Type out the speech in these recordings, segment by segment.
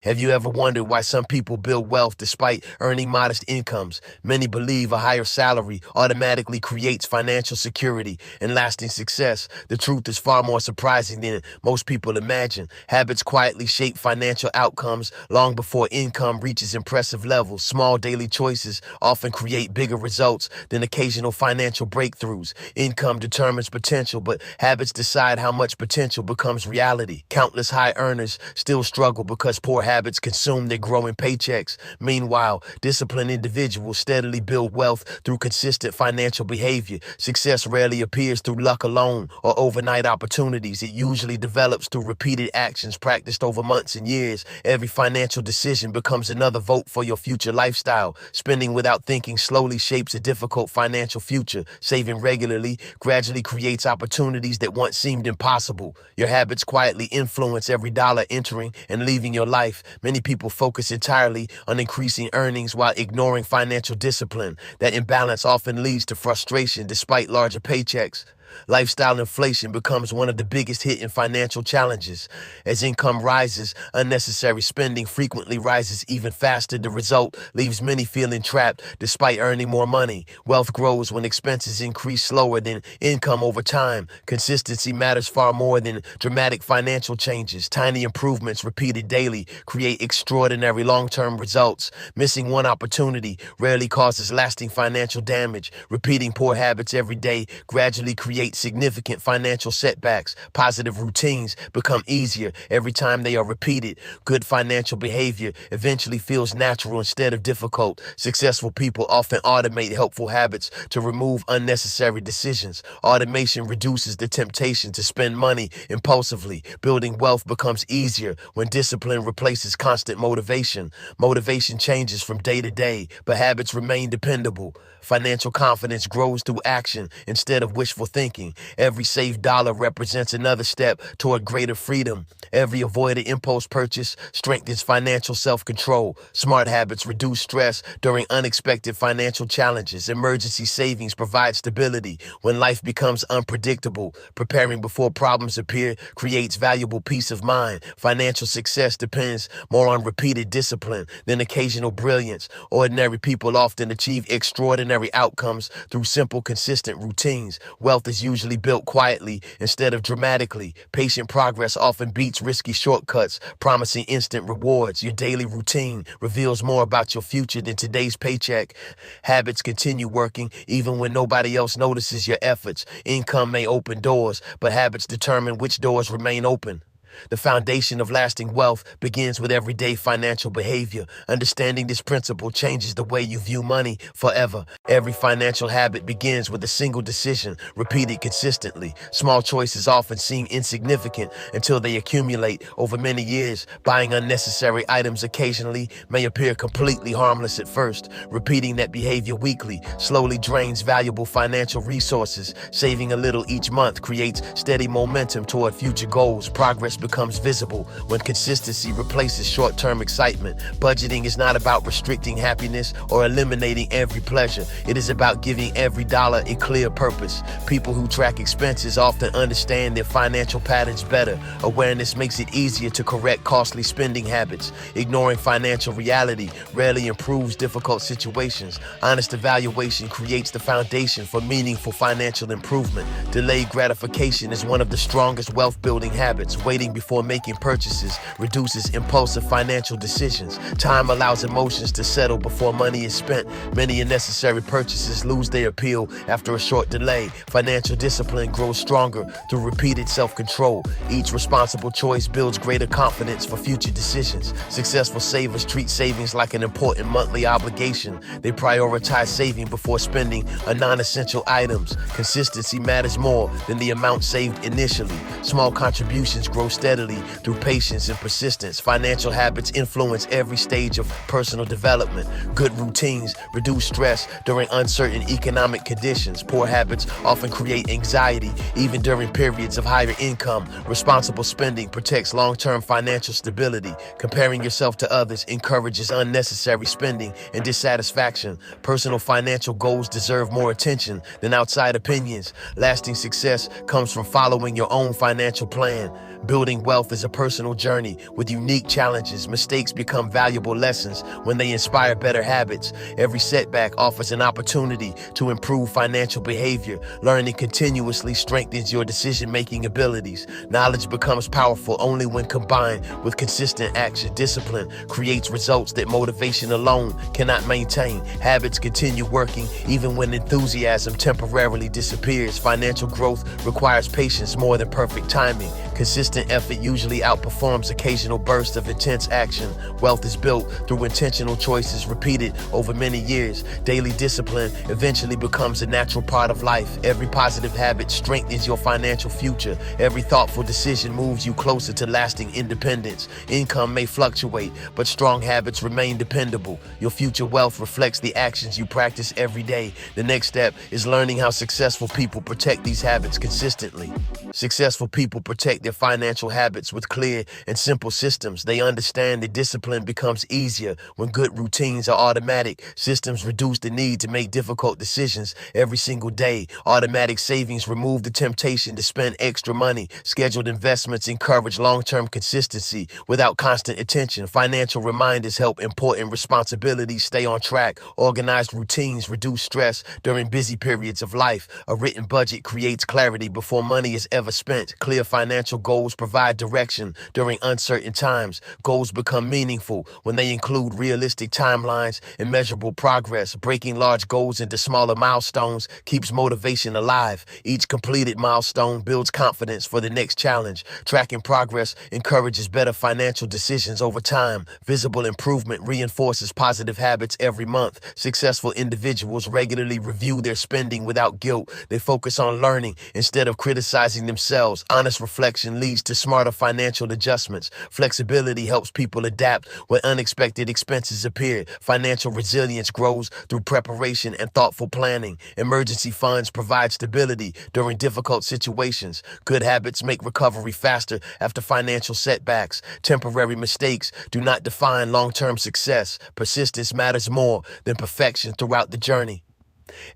Have you ever wondered why some people build wealth despite earning modest incomes? Many believe a higher salary automatically creates financial security and lasting success. The truth is far more surprising than most people imagine. Habits quietly shape financial outcomes long before income reaches impressive levels. Small daily choices often create bigger results than occasional financial breakthroughs. Income determines potential, but habits decide how much potential becomes reality. Countless high earners still struggle because poor habits consume their growing paychecks. Meanwhile, disciplined individuals steadily build wealth through consistent financial behavior. Success rarely appears through luck alone or overnight opportunities. It usually develops through repeated actions practiced over months and years. Every financial decision becomes another vote for your future lifestyle. Spending without thinking slowly shapes a difficult financial future. Saving regularly gradually creates opportunities that once seemed impossible. Your habits quietly influence every dollar entering and leaving your life. Many people focus entirely on increasing earnings while ignoring financial discipline. That imbalance often leads to frustration despite larger paychecks. Lifestyle inflation becomes one of the biggest hidden financial challenges. As income rises, unnecessary spending frequently rises even faster. The result leaves many feeling trapped despite earning more money. Wealth grows when expenses increase slower than income over time. Consistency matters far more than dramatic financial changes. Tiny improvements repeated daily create extraordinary long-term results. Missing one opportunity rarely causes lasting financial damage. Repeating poor habits every day gradually creates significant financial setbacks. Positive routines become easier every time they are repeated. Good financial behavior eventually feels natural instead of difficult. Successful people often automate helpful habits to remove unnecessary decisions. Automation reduces the temptation to spend money impulsively. Building wealth becomes easier when discipline replaces constant motivation. Motivation changes from day to day, but habits remain dependable. Financial confidence grows through action instead of wishful thinking. Every saved dollar represents another step toward greater freedom. Every avoided impulse purchase strengthens financial self-control. Smart habits reduce stress during unexpected financial challenges. Emergency savings provide stability when life becomes unpredictable. Preparing before problems appear creates valuable peace of mind. Financial success depends more on repeated discipline than occasional brilliance. Ordinary people often achieve extraordinary outcomes through simple, consistent routines. Wealth is usually built quietly instead of dramatically. Patient progress often beats risky shortcuts, promising instant rewards. Your daily routine reveals more about your future than today's paycheck. Habits continue working even when nobody else notices your efforts. Income may open doors, but habits determine which doors remain open. The foundation of lasting wealth begins with everyday financial behavior. Understanding this principle changes the way you view money forever. Every financial habit begins with a single decision, repeated consistently. Small choices often seem insignificant until they accumulate over many years. Buying unnecessary items occasionally may appear completely harmless at first. Repeating that behavior weekly slowly drains valuable financial resources. Saving a little each month creates steady momentum toward future goals. Progress becomes visible when consistency replaces short-term excitement. Budgeting is not about restricting happiness or eliminating every pleasure. It is about giving every dollar a clear purpose. People who track expenses often understand their financial patterns better. Awareness makes it easier to correct costly spending habits. Ignoring financial reality rarely improves difficult situations. Honest evaluation creates the foundation for meaningful financial improvement. Delayed gratification is one of the strongest wealth-building habits. Waiting before making purchases reduces impulsive financial decisions. Time allows emotions to settle before money is spent. Many unnecessary purchases lose their appeal after a short delay. Financial discipline grows stronger through repeated self-control. Each responsible choice builds greater confidence for future decisions. Successful savers treat savings like an important monthly obligation. They prioritize saving before spending on non-essential items. Consistency matters more than the amount saved initially. Small contributions grow steadily through patience and persistence. Financial habits influence every stage of personal development. Good routines reduce stress during uncertain economic conditions. Poor habits often create anxiety even during periods of higher income. Responsible spending protects long-term financial stability. Comparing yourself to others encourages unnecessary spending and dissatisfaction. Personal financial goals deserve more attention than outside opinions. Lasting success comes from following your own financial plan. Building Building wealth is a personal journey with unique challenges. Mistakes become valuable lessons when they inspire better habits. Every setback offers an opportunity to improve financial behavior. Learning continuously strengthens your decision-making abilities. Knowledge becomes powerful only when combined with consistent action. Discipline creates results that motivation alone cannot maintain. Habits continue working even when enthusiasm temporarily disappears. Financial growth requires patience more than perfect timing. Consistent effort usually outperforms occasional bursts of intense action. Wealth is built through intentional choices repeated over many years. Daily discipline eventually becomes a natural part of life. Every positive habit strengthens your financial future. Every thoughtful decision moves you closer to lasting independence. Income may fluctuate, but strong habits remain dependable. Your future wealth reflects the actions you practice every day. The next step is learning how successful people protect these habits consistently. Successful people protect their financial habits with clear and simple systems. They understand that discipline becomes easier when good routines are automatic. Systems reduce the need to make difficult decisions every single day. Automatic savings remove the temptation to spend extra money. Scheduled investments encourage long-term consistency without constant attention. Financial reminders help important responsibilities stay on track. Organized routines reduce stress during busy periods of life. A written budget creates clarity before money is ever spent. Clear financial goals provide direction during uncertain times. Goals become meaningful when they include realistic timelines and measurable progress. Breaking large goals into smaller milestones keeps motivation alive. Each completed milestone builds confidence for the next challenge. Tracking progress encourages better financial decisions over time. Visible improvement reinforces positive habits every month. Successful individuals regularly review their spending without guilt. They focus on learning instead of criticizing themselves. Honest reflection leads to smarter financial adjustments. Flexibility helps people adapt when unexpected expenses appear. Financial resilience grows through preparation and thoughtful planning. Emergency funds provide stability during difficult situations. Good habits make recovery faster after financial setbacks. Temporary mistakes do not define long-term success. Persistence matters more than perfection throughout the journey.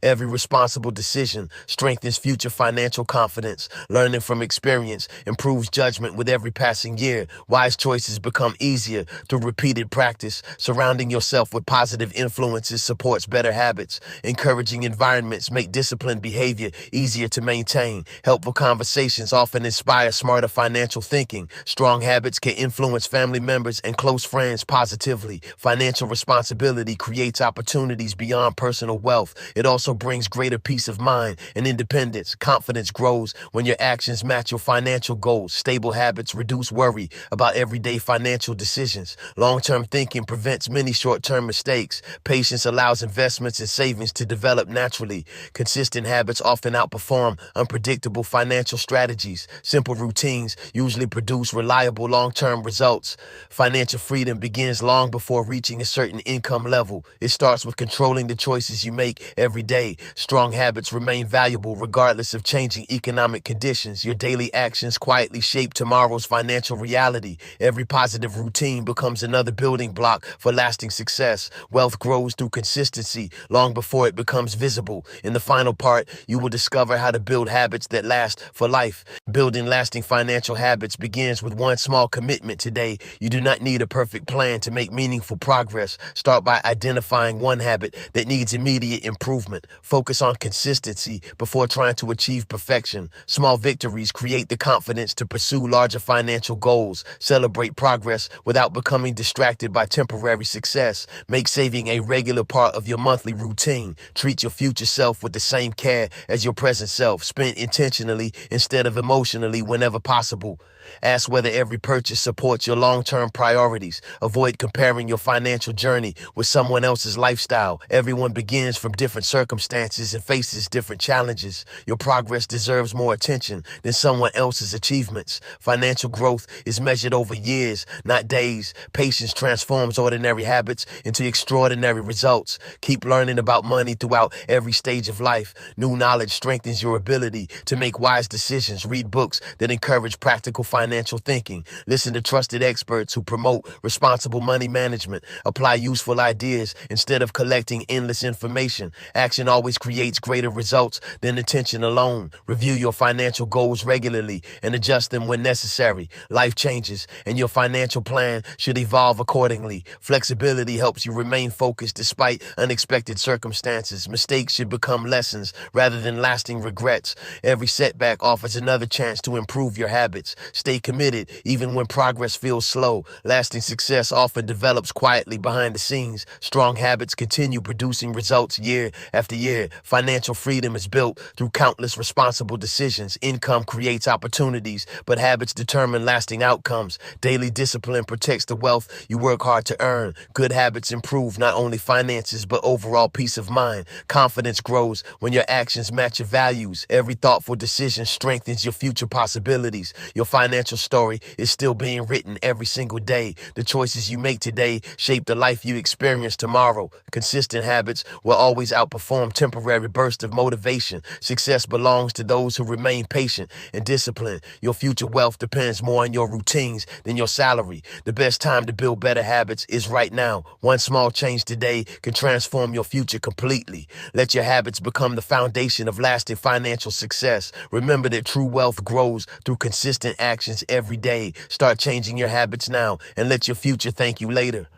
Every responsible decision strengthens future financial confidence. Learning from experience improves judgment with every passing year. Wise choices become easier through repeated practice. Surrounding yourself with positive influences supports better habits. Encouraging environments make disciplined behavior easier to maintain. Helpful conversations often inspire smarter financial thinking. Strong habits can influence family members and close friends positively. Financial responsibility creates opportunities beyond personal wealth. It also brings greater peace of mind and independence. Confidence grows when your actions match your financial goals. Stable habits reduce worry about everyday financial decisions. Long-term thinking prevents many short-term mistakes. Patience allows investments and savings to develop naturally. Consistent habits often outperform unpredictable financial strategies. Simple routines usually produce reliable long-term results. Financial freedom begins long before reaching a certain income level. It starts with controlling the choices you make every day. Strong habits remain valuable regardless of changing economic conditions. Your daily actions quietly shape tomorrow's financial reality. Every positive routine becomes another building block for lasting success. Wealth grows through consistency long before it becomes visible. In the final part, you will discover how to build habits that last for life. Building lasting financial habits begins with one small commitment today. You do not need a perfect plan to make meaningful progress. Start by identifying one habit that needs immediate improvement. Focus on consistency before trying to achieve perfection. Small victories create the confidence to pursue larger financial goals. Celebrate progress without becoming distracted by temporary success. Make saving a regular part of your monthly routine. Treat your future self with the same care as your present self. Spend intentionally instead of emotionally whenever possible. Ask whether every purchase supports your long-term priorities. Avoid comparing your financial journey with someone else's lifestyle. Everyone begins from different circumstances and faces different challenges. Your progress deserves more attention than someone else's achievements. Financial growth is measured over years, not days. Patience transforms ordinary habits into extraordinary results. Keep learning about money throughout every stage of life. New knowledge strengthens your ability to make wise decisions. Read books that encourage practical financial thinking. Listen to trusted experts who promote responsible money management. Apply useful ideas instead of collecting endless information. Action always creates greater results than intention alone. Review your financial goals regularly and adjust them when necessary. Life changes, and your financial plan should evolve accordingly. Flexibility helps you remain focused despite unexpected circumstances. Mistakes should become lessons rather than lasting regrets. Every setback offers another chance to improve your habits. Stay committed even when progress feels slow. Lasting success often develops quietly behind the scenes. Strong habits continue producing results year after year. Financial freedom is built through countless responsible decisions. Income creates opportunities, but habits determine lasting outcomes. Daily discipline protects the wealth you work hard to earn. Good habits improve not only finances, but overall peace of mind. Confidence grows when your actions match your values. Every thoughtful decision strengthens your future possibilities. Your financial story is still being written every single day. The choices you make today shape the life you experience tomorrow. Consistent habits will always outperform temporary bursts of motivation. Success belongs to those who remain patient and disciplined. Your future wealth depends more on your routines than your salary. The best time to build better habits is right now. One small change today can transform your future completely. Let your habits become the foundation of lasting financial success. Remember that true wealth grows through consistent actions every day. Start changing your habits now and let your future thank you later.